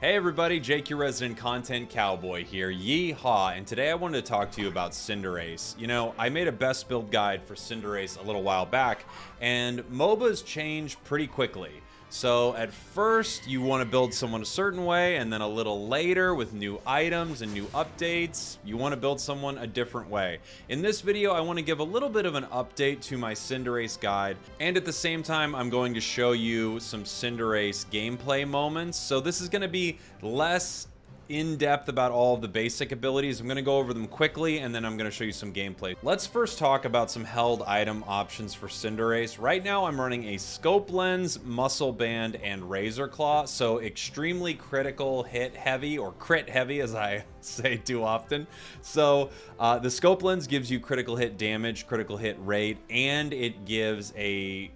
Hey everybody, Jake, your resident content cowboy here, Yeehaw, and today I wanted to talk to you about Cinderace. You know, I made a best build guide for Cinderace a little while back, and MOBAs change pretty quickly. So at first you want to build someone a certain way, and then a little later with new items and new updates, you want to build someone a different way. In this video, I want to give a little bit of an update to my Cinderace guide, and at the same time, I'm going to show you some Cinderace gameplay moments. So this is going to be less in-depth about all of the basic abilities. I'm going to go over them quickly, and then I'm going to show you some gameplay. Let's first talk about some held item options for Cinderace. Right now, I'm running a Scope Lens, Muscle Band, and Razor Claw, so extremely critical hit heavy, or crit heavy, as I say too often. So the Scope Lens gives you critical hit damage, critical hit rate, and it gives a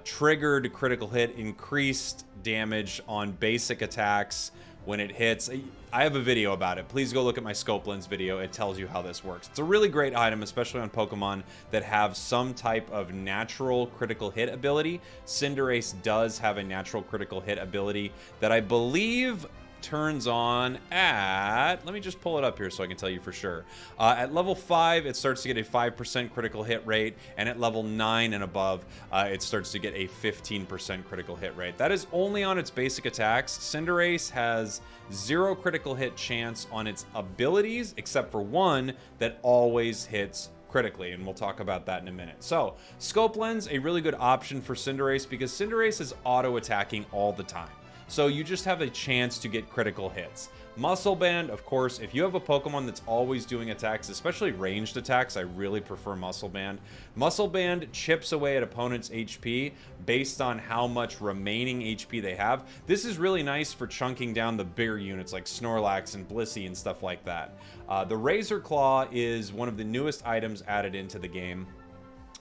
triggered critical hit increased damage on basic attacks when it hits. I have a video about it. Please go look at my Scope Lens video. It tells you how this works. It's a really great item, especially on Pokemon that have some type of natural critical hit ability. Cinderace does have a natural critical hit ability that I believe turns on at, let me just pull it up here so I can tell you for sure. At level 5, it starts to get a 5% critical hit rate, and at level 9 and above, it starts to get a 15% critical hit rate. That is only on its basic attacks. Cinderace has 0 critical hit chance on its abilities, except for one that always hits critically, and we'll talk about that in a minute. So, Scope Lens, a really good option for Cinderace because Cinderace is auto-attacking all the time. So you just have a chance to get critical hits. Muscle Band, of course, if you have a Pokemon that's always doing attacks, especially ranged attacks, I really prefer Muscle Band. Muscle Band chips away at opponents' HP based on how much remaining HP they have. This is really nice for chunking down the bigger units like Snorlax and Blissey and stuff like that. The Razor Claw is one of the newest items added into the game.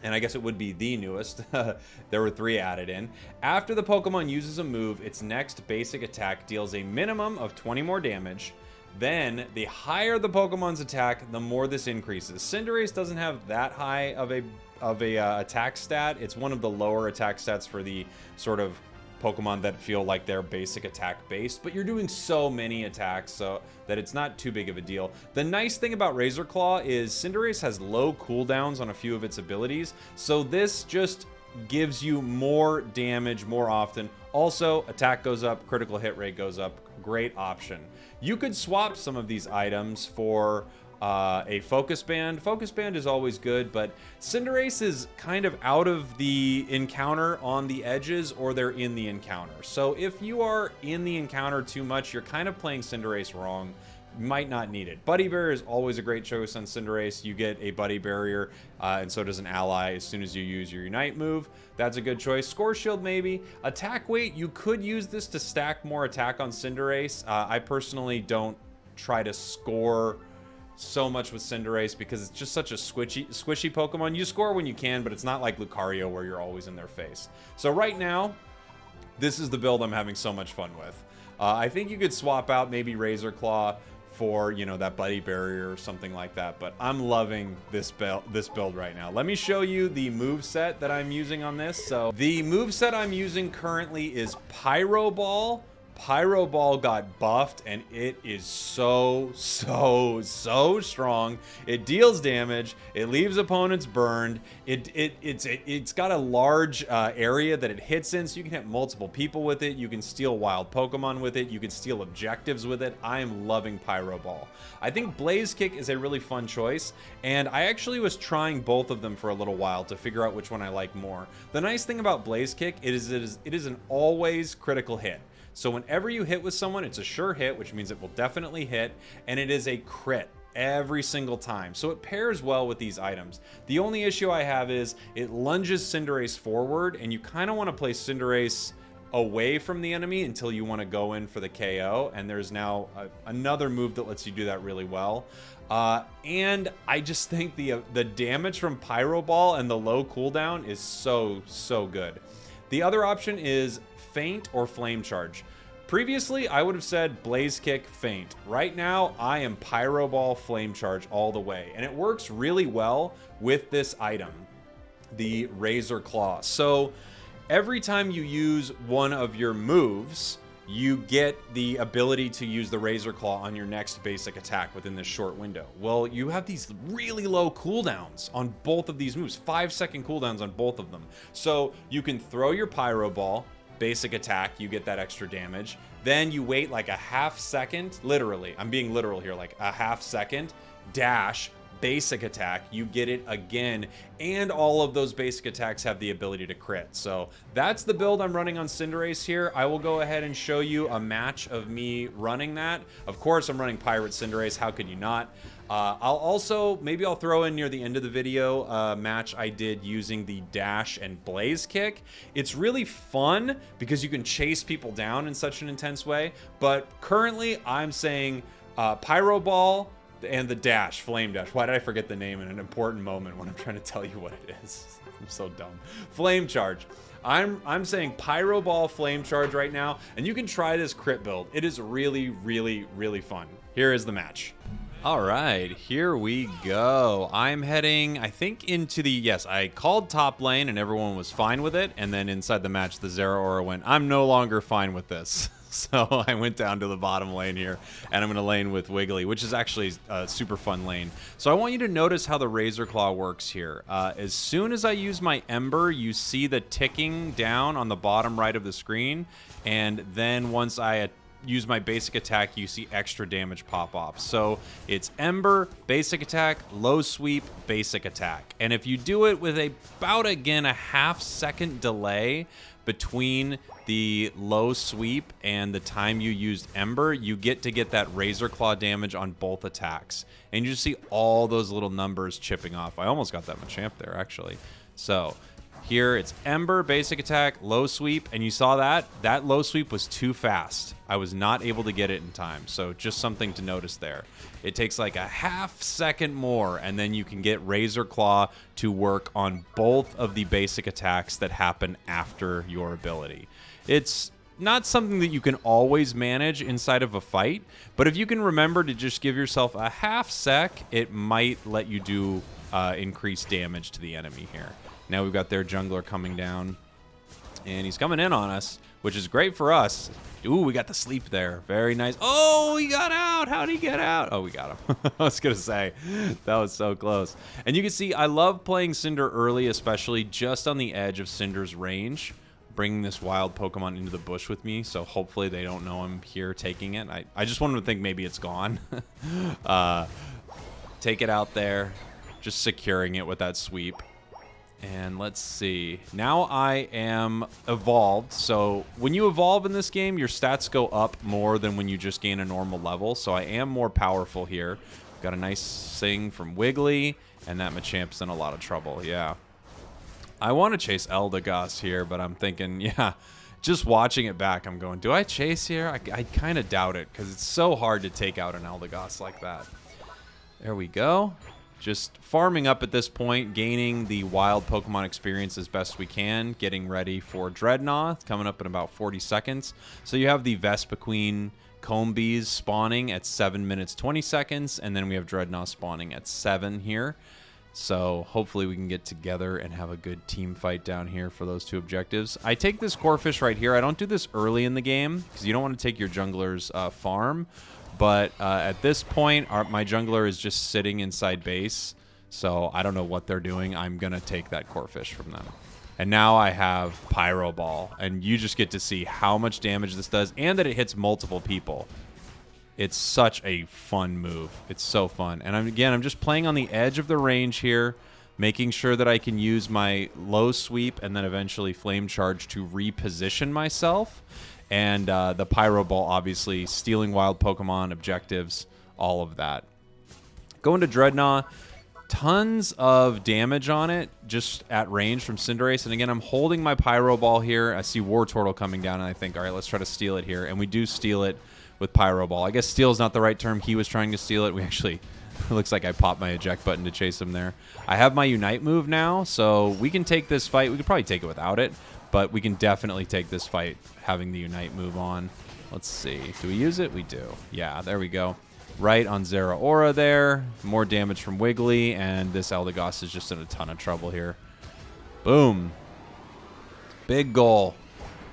And I guess it would be the newest. There were 3 added in. After the Pokemon uses a move, its next basic attack deals a minimum of 20 more damage. Then, the higher the Pokemon's attack, the more this increases. Cinderace doesn't have that high of a attack stat. It's one of the lower attack stats for the sort of Pokemon that feel like they're basic attack based, but you're doing so many attacks so that it's not too big of a deal. The nice thing about Razor Claw is Cinderace has low cooldowns on a few of its abilities, so this just gives you more damage more often. Also, attack goes up, critical hit rate goes up. Great option. You could swap some of these items for a Focus Band. Focus Band is always good, but Cinderace is kind of out of the encounter on the edges, or they're in the encounter. So if you are in the encounter too much, you're kind of playing Cinderace wrong. You might not need it. Buddy Barrier is always a great choice on Cinderace. You get a Buddy Barrier, and so does an ally as soon as you use your Unite move. That's a good choice. Score Shield, maybe. Attack Weight, you could use this to stack more attack on Cinderace. I personally don't try to score so much with Cinderace because it's just such a squishy Pokemon. You score when you can, but it's not like Lucario where you're always in their face. So right now, this is the build I'm having so much fun with. I think you could swap out maybe Razor Claw for, you know, that Buddy Barrier or something like that, but I'm loving this build right now. Let me show you the moveset that I'm using on this. So the moveset I'm using currently is Pyro Ball. Pyro Ball got buffed, and it is so strong. It deals damage. It leaves opponents burned. It's got a large area that it hits in, so you can hit multiple people with it. You can steal wild Pokemon with it. You can steal objectives with it. I am loving Pyro Ball. I think Blaze Kick is a really fun choice, and I actually was trying both of them for a little while to figure out which one I like more. The nice thing about Blaze Kick it is an always critical hit. So whenever you hit with someone, it's a sure hit, which means it will definitely hit, and it is a crit every single time. So it pairs well with these items. The only issue I have is it lunges Cinderace forward, and you kind of want to play Cinderace away from the enemy until you want to go in for the KO, and there's now another move that lets you do that really well. And I just think the damage from Pyro Ball and the low cooldown is so good. The other option is Feint or Flame Charge. Previously, I would have said Blaze Kick, Feint. Right now, I am Pyro Ball, Flame Charge all the way. And it works really well with this item, the Razor Claw. So every time you use one of your moves, you get the ability to use the Razor Claw on your next basic attack within this short window. Well, you have these really low cooldowns on both of these moves, 5-second cooldowns on both of them. So you can throw your Pyro Ball, basic attack, you get that extra damage. Then you wait like a half second, literally, I'm being literal here, like a half second, dash, basic attack, you get it again, and all of those basic attacks have the ability to crit. So that's the build I'm running on Cinderace here. I will go ahead and show you a match of me running that. Of course, I'm running Pirate Cinderace. How could you not? I'll also, maybe I'll throw in near the end of the video a match I did using the dash and blaze kick. It's really fun because you can chase people down in such an intense way, but currently I'm saying Pyro Ball and the dash, flame dash. Why did I forget the name in an important moment when I'm trying to tell you what it is? I'm so dumb. Flame charge. I'm saying Pyro Ball flame charge right now, and you can try this crit build. It is really, really, really fun. Here is the match. All right, here we go. I'm heading, I think, into the, yes, I called top lane and everyone was fine with it. And then inside the match, the Zeraora went, I'm no longer fine with this. So I went down to the bottom lane here, and I'm going to lane with Wiggly, which is actually a super fun lane. So I want you to notice how the Razor Claw works here. As soon as I use my Ember, you see the ticking down on the bottom right of the screen, and then once I use my basic attack, you see extra damage pop off. So it's Ember, basic attack, low sweep, basic attack. And if you do it with about, again, a half-second delay between the low sweep and the time you used Ember, you get to get that Razor Claw damage on both attacks. And you just see all those little numbers chipping off. I almost got that Machamp there, actually. So here it's Ember, basic attack, low sweep, and you saw that? That low sweep was too fast. I was not able to get it in time, so just something to notice there. It takes like a half second more, and then you can get Razor Claw to work on both of the basic attacks that happen after your ability. It's not something that you can always manage inside of a fight, but if you can remember to just give yourself a half sec, it might let you do increased damage to the enemy here. Now we've got their jungler coming down, and he's coming in on us, which is great for us. Ooh, we got the sleep there. Very nice. Oh, he got out. How'd he get out? Oh, we got him. I was going to say, that was so close. And you can see I love playing Cinder early, especially just on the edge of Cinder's range, bringing this wild Pokemon into the bush with me, so hopefully they don't know I'm here taking it. I just want them to think maybe it's gone. Take it out there, just securing it with that sweep. And let's see. Now I am evolved. So when you evolve in this game, your stats go up more than when you just gain a normal level. So I am more powerful here. Got a nice sing from Wiggly, and that Machamp's in a lot of trouble. Yeah. I want to chase Eldegoss here, but I'm thinking, yeah, just watching it back, I'm going, do I chase here? I kind of doubt it because it's so hard to take out an Eldegoss like that. There we go. Just farming up at this point, gaining the wild Pokemon experience as best we can, getting ready for Dreadnought, coming up in about 40 seconds. So you have the Vespiquen Combis spawning at 7 minutes 20 seconds, and then we have Dreadnought spawning at 7 here. So hopefully we can get together and have a good team fight down here for those two objectives. I take this Corphish right here. I don't do this early in the game because you don't want to take your jungler's farm. But at this point, my jungler is just sitting inside base, so I don't know what they're doing. I'm going to take that Corphish from them. And now I have Pyro Ball, and you just get to see how much damage this does and that it hits multiple people. It's such a fun move. It's so fun. And I'm just playing on the edge of the range here, making sure that I can use my low sweep and then eventually flame charge to reposition myself. And the Pyro Ball, obviously, stealing wild Pokemon, objectives, all of that. Going to Dreadnought, tons of damage on it, just at range from Cinderace. And again, I'm holding my Pyro Ball here. I see Wartortle coming down, and I think, all right, let's try to steal it here. And we do steal it with Pyro Ball. I guess steal is not the right term. He was trying to steal it. We actually, it looks like I popped my eject button to chase him there. I have my Unite move now, so we can take this fight. We could probably take it without it. But we can definitely take this fight having the Unite move on. Let's see. Do we use it? We do. Yeah, there we go. Right on Zeraora there. More damage from Wiggly, and this Eldegoss is just in a ton of trouble here. Boom. Big goal.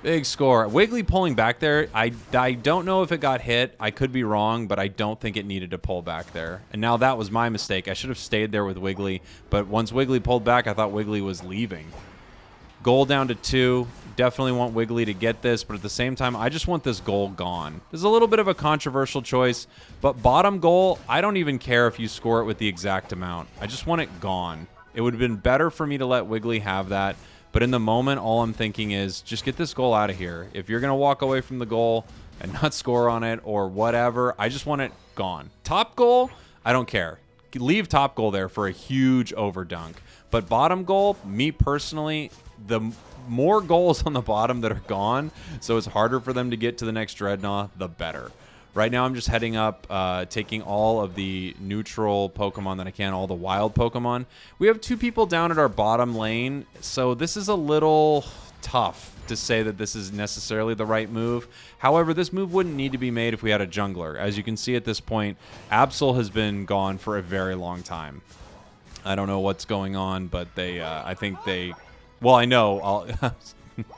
Big score. Wiggly pulling back there. I don't know if it got hit. I could be wrong, but I don't think it needed to pull back there. And now that was my mistake. I should have stayed there with Wiggly. But once Wiggly pulled back, I thought Wiggly was leaving. Goal down to 2. Definitely want Wiggly to get this, but at the same time, I just want this goal gone. This is a little bit of a controversial choice, but bottom goal, I don't even care if you score it with the exact amount. I just want it gone. It would have been better for me to let Wiggly have that, but in the moment, all I'm thinking is just get this goal out of here. If you're going to walk away from the goal and not score on it or whatever, I just want it gone. Top goal, I don't care. Leave top goal there for a huge overdunk. But bottom goal, me personally, the more goals on the bottom that are gone, so it's harder for them to get to the next Dreadnought, the better. Right now, I'm just heading up, taking all of the neutral Pokemon that I can, all the wild Pokemon. We have 2 people down at our bottom lane, so this is a little tough to say that this is necessarily the right move. However, this move wouldn't need to be made if we had a jungler. As you can see at this point, Absol has been gone for a very long time. I don't know what's going on, but they, I think they... Well, I know.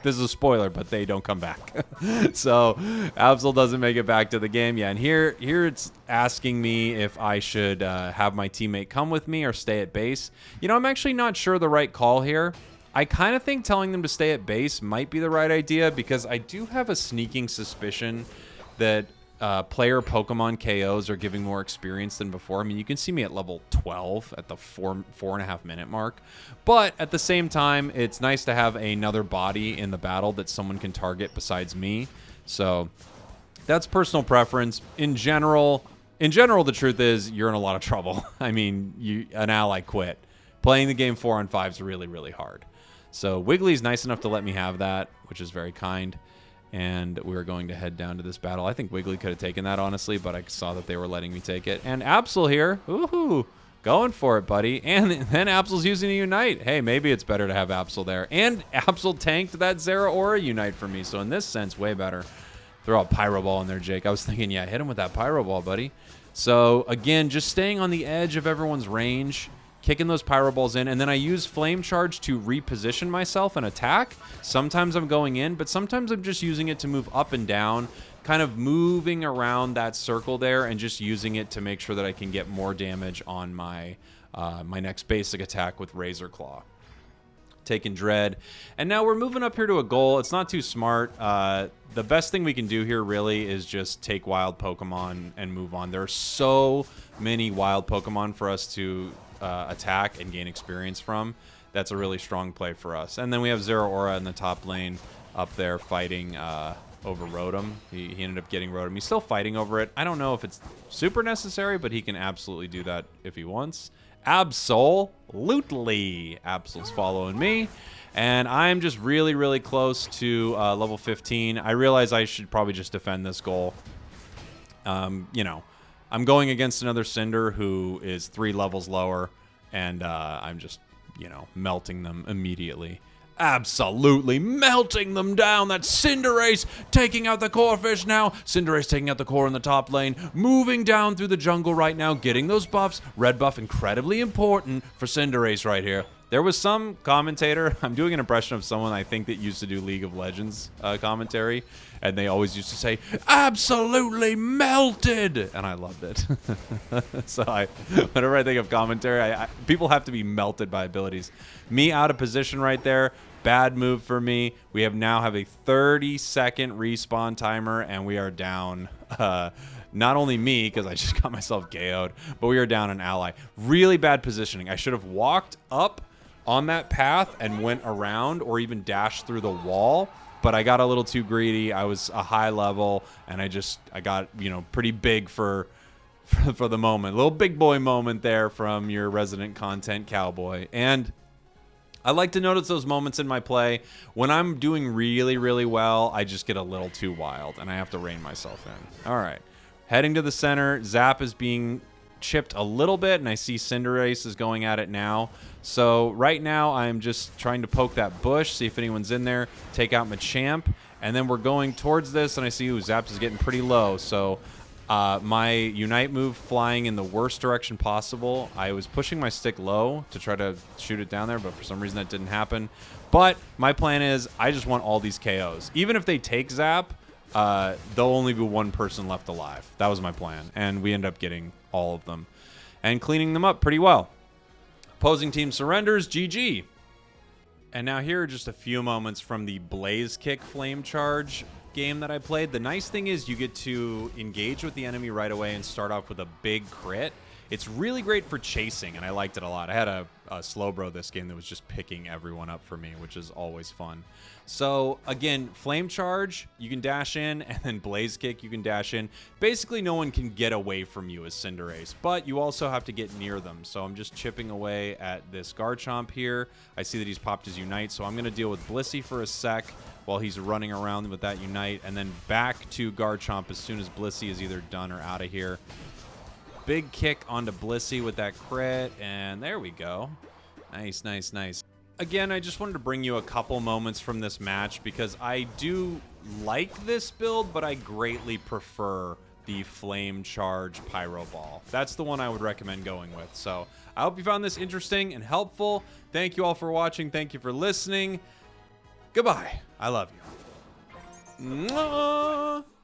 This is a spoiler, but they don't come back. So Absol doesn't make it back to the game. Yeah, and here it's asking me if I should have my teammate come with me or stay at base. You know, I'm actually not sure the right call here. I kind of think telling them to stay at base might be the right idea because I do have a sneaking suspicion that player Pokemon KOs are giving more experience than before. I mean, you can see me at level 12 at the 4.5 minute mark. But at the same time, it's nice to have another body in the battle that someone can target besides me. So that's personal preference. In general, the truth is you're in a lot of trouble. I mean, an ally quit. Playing the game 4-on-5 is really, really hard. So Wiggly's nice enough to let me have that, which is very kind. And we're going to head down to this battle. I think Wiggly could have taken that, honestly, but I saw that they were letting me take it. And Absol here. Woohoo! Going for it, buddy. And then Absol's using a Unite. Hey, maybe it's better to have Absol there. And Absol tanked that Zeraora Unite for me. So in this sense, way better. Throw a Pyro Ball in there, Jake. I was thinking, yeah, hit him with that Pyro Ball, buddy. So again, just staying on the edge of everyone's range. Kicking those Pyro Balls in, and then I use Flame Charge to reposition myself and attack. Sometimes I'm going in, but sometimes I'm just using it to move up and down, kind of moving around that circle there and just using it to make sure that I can get more damage on my my next basic attack with Razor Claw. Taking Dread. And now we're moving up here to a goal. It's not too smart. The best thing we can do here really is just take wild Pokemon and move on. There are so many wild Pokemon for us to attack and gain experience from. That's a really strong play for us. And then we have Zeraora in the top lane up there fighting over Rotom. He ended up getting Rotom. He's still fighting over it. I don't know if it's super necessary, but he can absolutely do that if he wants. Absolutely. Absol's following me. And I'm just really, really close to level 15. I realize I should probably just defend this goal. You know, I'm going against another Cinder who is 3 levels lower, and I'm just, you know, melting them immediately. Absolutely melting them down. That's Cinderace taking out the core fish now. Cinderace taking out the core in the top lane. Moving down through the jungle right now, getting those buffs. Red buff incredibly important for Cinderace right here. There was some commentator, I'm doing an impression of someone I think that used to do League of Legends commentary, and they always used to say, absolutely melted, and I loved it. So whenever I think of commentary, people have to be melted by abilities. Me out of position right there, bad move for me. We now have a 30-second respawn timer, and we are down. Not only me, because I just got myself KO'd, but we are down an ally. Really bad positioning. I should have walked up on that path and went around or even dashed through the wall, but I got a little too greedy. I was a high level, and I got, you know, pretty big for the moment. A little big boy moment there from your resident content cowboy. And I like to notice those moments in my play. When I'm doing really, really well, I just get a little too wild, and I have to rein myself in. All right. Heading to the center. Zap is being chipped a little bit, and I see Cinderace is going at it now. So right now I'm just trying to poke that bush, see if anyone's in there, take out Machamp, and then we're going towards this, and I see Zap is getting pretty low. So My Unite move flying in the worst direction possible. I was pushing my stick low to try to shoot it down there, but for some reason that didn't happen. But my plan is I just want all these KOs. Even if they take Zap, there'll only be one person left alive. That was my plan, and we end up getting all of them and cleaning them up pretty well. Opposing team surrenders, GG. And now here are just a few moments from the Blaze Kick Flame Charge game that I played. The nice thing is you get to engage with the enemy right away and start off with a big crit. It's really great for chasing, and I liked it a lot. I had a slow bro this game that was just picking everyone up for me, which is always fun. So again, Flame Charge, you can dash in, and then Blaze Kick, you can dash in. Basically, no one can get away from you as Cinderace, but you also have to get near them. So I'm just chipping away at this Garchomp here. I see that he's popped his Unite, so I'm going to deal with Blissey for a sec while he's running around with that Unite, and then back to Garchomp as soon as Blissey is either done or out of here. Big kick onto Blissey with that crit, and there we go. Nice, nice, nice. Again, I just wanted to bring you a couple moments from this match because I do like this build, but I greatly prefer the Flame Charge Pyro Ball. That's the one I would recommend going with. So I hope you found this interesting and helpful. Thank you all for watching. Thank you for listening. Goodbye. I love you. Mwah!